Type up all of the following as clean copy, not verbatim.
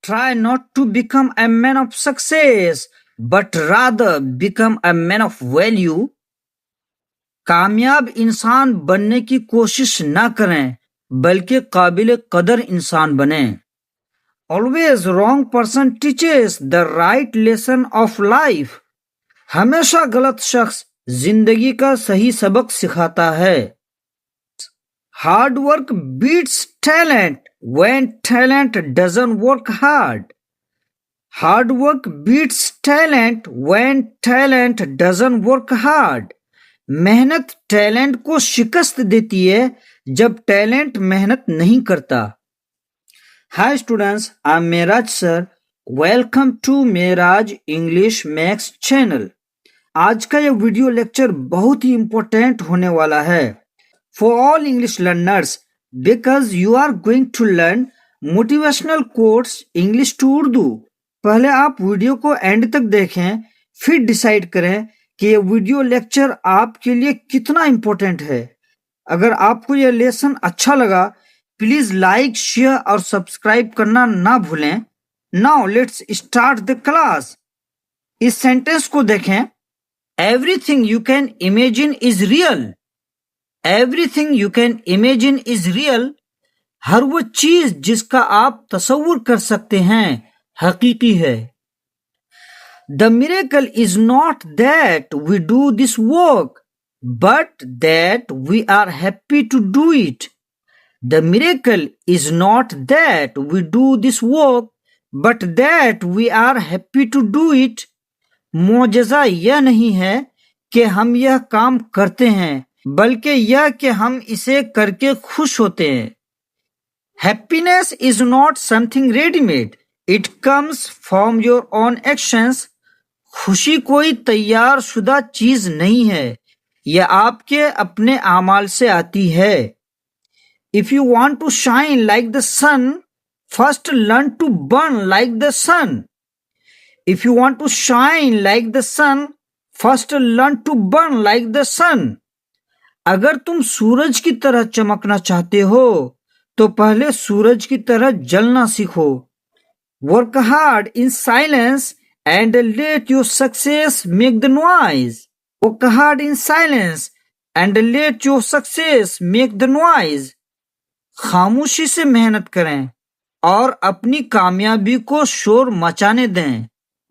Try not to become a man of success, but rather become a man of value. कामयाब इंसान बनने की कोशिश ना करें, बल्कि काबिल कदर इंसान बने. Always wrong person teaches the right lesson of life. हमेशा गलत शख्स जिंदगी का सही सबक सिखाता है. Hard work beats talent when talent doesn't work hard. Hard work beats talent when talent doesn't work hard. मेहनत टैलेंट को शिकस्त देती है जब टैलेंट मेहनत नहीं करता. Hi students, I'm Mehraj sir. Welcome to Mehraj English Max channel. आज का ये वीडियो लेक्चर बहुत ही इम्पोर्टेंट होने वाला है for all English learners because you are going to learn motivational quotes English to Urdu. पहले आप वीडियो को एंड तक देखें, फिर डिसाइड करें कि ये वीडियो लेक्चर आपके लिए कितना इम्पोर्टेंट है. अगर आपको ये लेसन अच्छा लगा, प्लीज लाइक, शेयर और सब्सक्राइब करना ना भूलें. Now let's start the class. इस सेंटेंस को देखें. Everything you can imagine is real. Everything you can imagine is real. हर वो चीज जिसका आप तसव्वुर कर सकते हैं हकीकी है. The miracle is not that we do this work, but that we are happy to do it. The miracle is not that we do this work, but that we are happy to do it. मौजज़ा यह नहीं है कि हम यह काम करते हैं, बल्कि यह कि हम इसे करके खुश होते हैं. Happiness is not something ready-made. It comes from your own actions. खुशी कोई तैयार शुदा चीज नहीं है, यह आपके अपने आमाल से आती है. If you want to shine like the sun, first learn to burn like the sun. If you want to shine like the sun, first learn to burn like the sun. अगर तुम सूरज की तरह चमकना चाहते हो, तो पहले सूरज की तरह जलना सीखो. Work hard in silence and let your success make the noise. Work hard in silence and let your success make the noise. खामोशी से मेहनत करें और अपनी कामयाबी को शोर मचाने दें.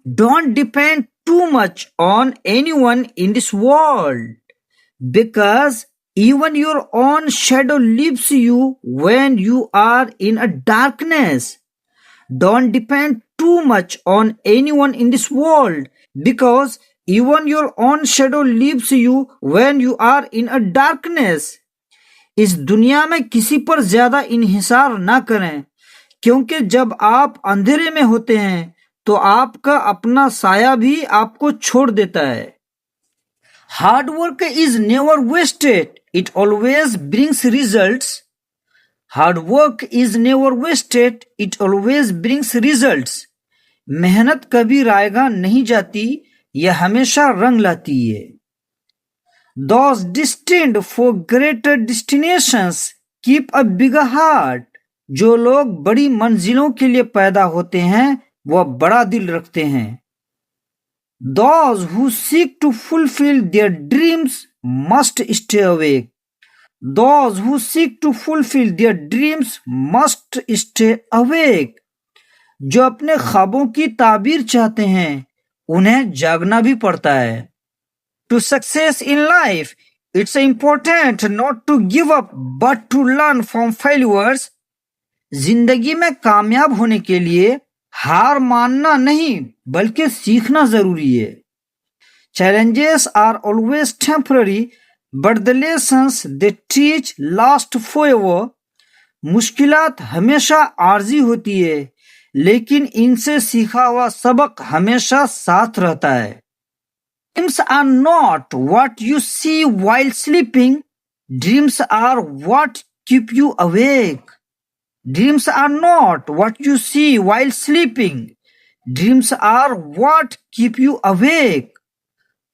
Don't depend too much on anyone in this world, because even your own shadow leaves you when you are in a darkness. Don't depend too much on anyone in this world, because even your own shadow leaves you when you are in a darkness. इस दुनिया में किसी पर ज्यादा इन्हिसार ना करें, क्योंकि जब आप अंधेरे में होते हैं तो आपका अपना साया भी आपको छोड़ देता है. Hard work is never wasted. It always brings results. Hard work is never wasted. It always brings results. मेहनत कभी रायगा नहीं जाती, यह हमेशा रंग लाती है. Those destined for greater destinations keep a bigger heart. जो लोग बड़ी मंजिलों के लिए पैदा होते हैं वह बड़ा दिल रखते हैं. Those who seek to fulfill their dreams must stay awake. Those who seek to fulfill their dreams must stay awake. जो अपने ख्वाबों की ताबीर चाहते हैं उन्हें जागना भी पड़ता है. To success in life, it's important not to give up but to learn from failures. जिंदगी में कामयाब होने के लिए हार मानना नहीं बल्कि सीखना जरूरी है. Challenges are always temporary, but the lessons they teach last forever. मुश्किलात हमेशा आर्जी होती है, लेकिन इनसे सीखा हुआ सबक हमेशा साथ रहता है. Dreams are not what you see while sleeping. Dreams are what keep you awake. Dreams are not what you see while sleeping. Dreams are what keep you awake.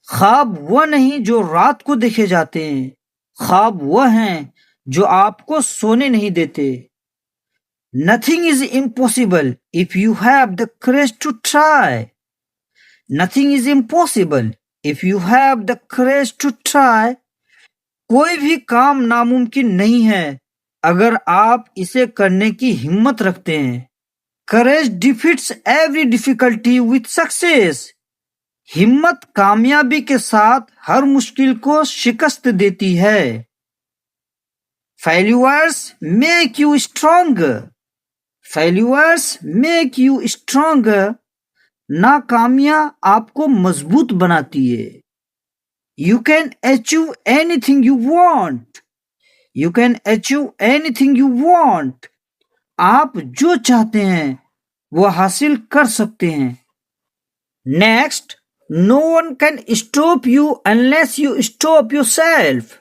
ख्वाब वह नहीं जो रात को देखे जाते हैं, ख्वाब वह हैं जो आपको सोने नहीं देते. Nothing is impossible if you have the courage to try. Nothing is impossible if you have the courage to try. कोई भी काम नामुमकिन नहीं है अगर आप इसे करने की हिम्मत रखते हैं. Courage defeats every difficulty with success. हिम्मत कामयाबी के साथ हर मुश्किल को शिकस्त देती है. Failures make you stronger. Failures make you stronger. नाकामियां आपको मजबूत बनाती है. You can achieve anything you want. You can achieve anything you want. आप जो चाहते हैं वो हासिल कर सकते हैं. Next, no one can stop you unless you stop yourself.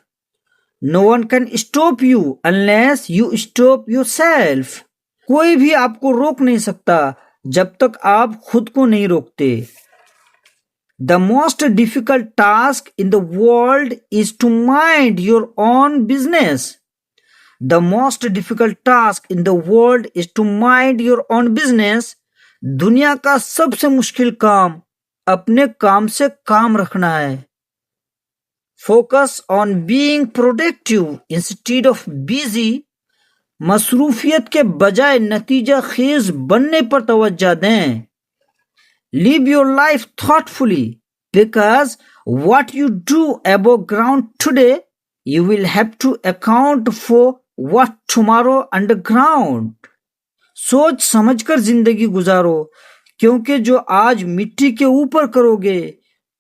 No one can stop you unless you stop yourself. कोई भी आपको रोक नहीं सकता जब तक आप खुद को नहीं रोकते. The most difficult task in the world is to mind your own business. The most difficult task in the world is to mind your own business. दुनिया का सबसे मुश्किल काम अपने काम से काम रखना है. Focus on being productive instead of busy. मसरूफियत के बजाय नतीजा खेज बनने पर तवज्जो दें. Live your life thoughtfully because what you do above ground today, you will have to account for what tomorrow underground. सोच समझकर जिंदगी गुजारो क्योंकि जो आज मिट्टी के ऊपर करोगे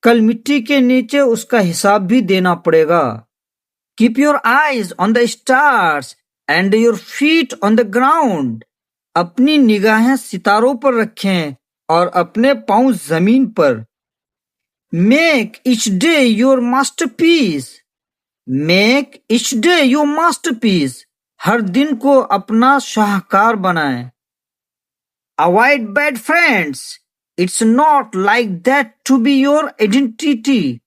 कल मिट्टी के नीचे उसका हिसाब भी देना पड़ेगा. Keep your eyes on the stars and your feet on the ground. अपनी निगाहें सितारों पर रखें और अपने पांव जमीन पर. Make each day your masterpiece. Make each day your masterpiece. हर दिन को अपना शाहकार बनाएं. Avoid bad friends. It's not like that to be your identity.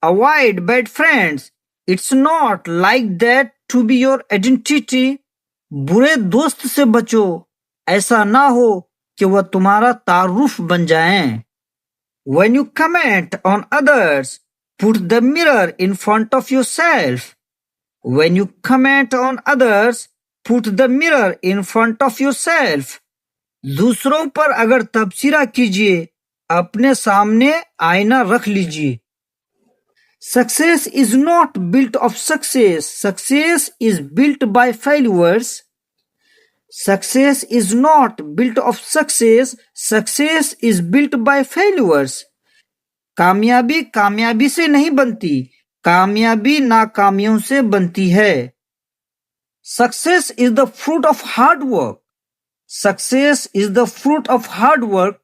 Avoid bad friends. It's not like that to be your identity. बुरे दोस्त से बचो ऐसा ना हो कि वह तुम्हारा तारुफ बन जाएं. When you comment on others, put the mirror in front of yourself. When you comment on others, put the mirror in front of yourself. दूसरों पर अगर तबसरा कीजिए अपने सामने आईना रख लीजिए. Success is not built of success. Success is built by failures. Success is not built of success. Success is built by failures. कामयाबी कामयाबी से नहीं बनती, कामयाबी नाकामियों से बनती है. Success is the fruit of hard work. Success is the fruit of hard work.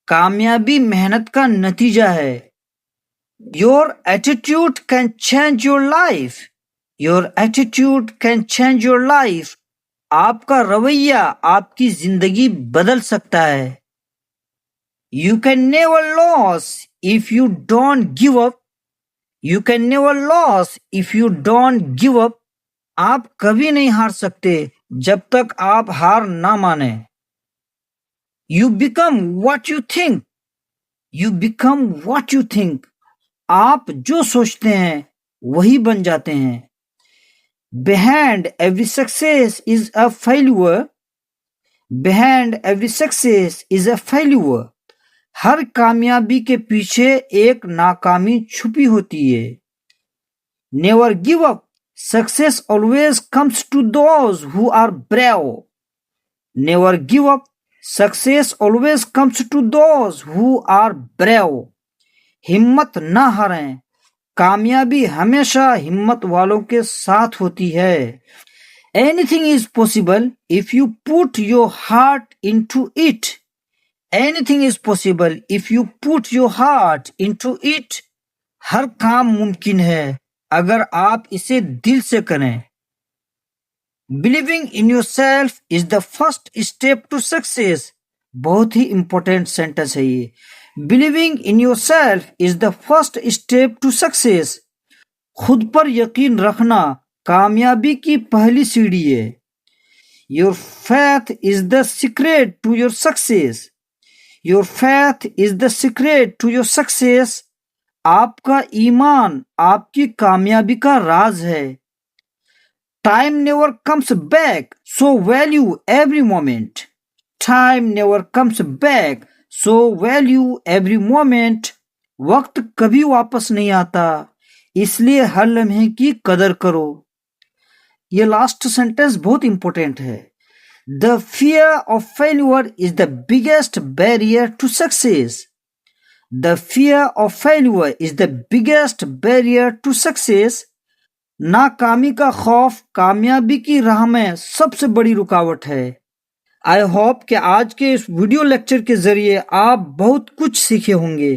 कामयाबी मेहनत का नतीजा है. Your attitude can change your life. Your attitude can change your life. आपका रवैया आपकी जिंदगी बदल सकता है. You can never lose if you don't give up. You can never lose if you don't give up. आप कभी नहीं हार सकते जब तक आप हार ना माने. You become what you think. You become what you think. आप जो सोचते हैं वही बन जाते हैं. Behind every success is a failure. Behind every success is a failure. हर कामयाबी के पीछे एक नाकामी छुपी होती है. Never give up. Success always comes to those who are brave. Never give up. Success always comes to those who are brave. हिम्मत ना हारें. कामयाबी हमेशा हिम्मत वालों के साथ होती है. Anything is possible if you put your heart into it. Anything is possible if you put your heart into it. हर काम मुमकिन है अगर आप इसे दिल से करें. Believing in yourself is the first step to success. बहुत ही इंपॉर्टेंट सेंटेंस है ये. Believing in yourself is the first step to success. खुद पर यकीन रखना कामयाबी की पहली सीढ़ी है. Your faith is the secret to your success. Your faith is the secret to your success. आपका ईमान आपकी कामयाबी का राज है. Time never comes back, so value every moment. Time never comes back, so value every moment. वक्त कभी वापस नहीं आता, इसलिए हर लम्हे की कदर करो. ये लास्ट सेंटेंस बहुत इंपॉर्टेंट है. The fear of failure is the biggest barrier to success. The fear of failure is the biggest barrier to success. नाकामी का खौफ कामयाबी की राह में सबसे बड़ी रुकावट है. आई होप कि आज के इस वीडियो लेक्चर के जरिए आप बहुत कुछ सीखे होंगे.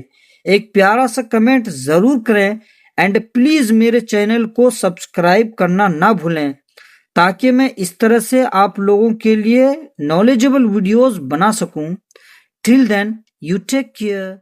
एक प्यारा सा कमेंट जरूर करें एंड प्लीज मेरे चैनल को सब्सक्राइब करना ना भूलें, ताकि मैं इस तरह से आप लोगों के लिए नॉलेजेबल वीडियोस बना सकूं. Till then, you take care.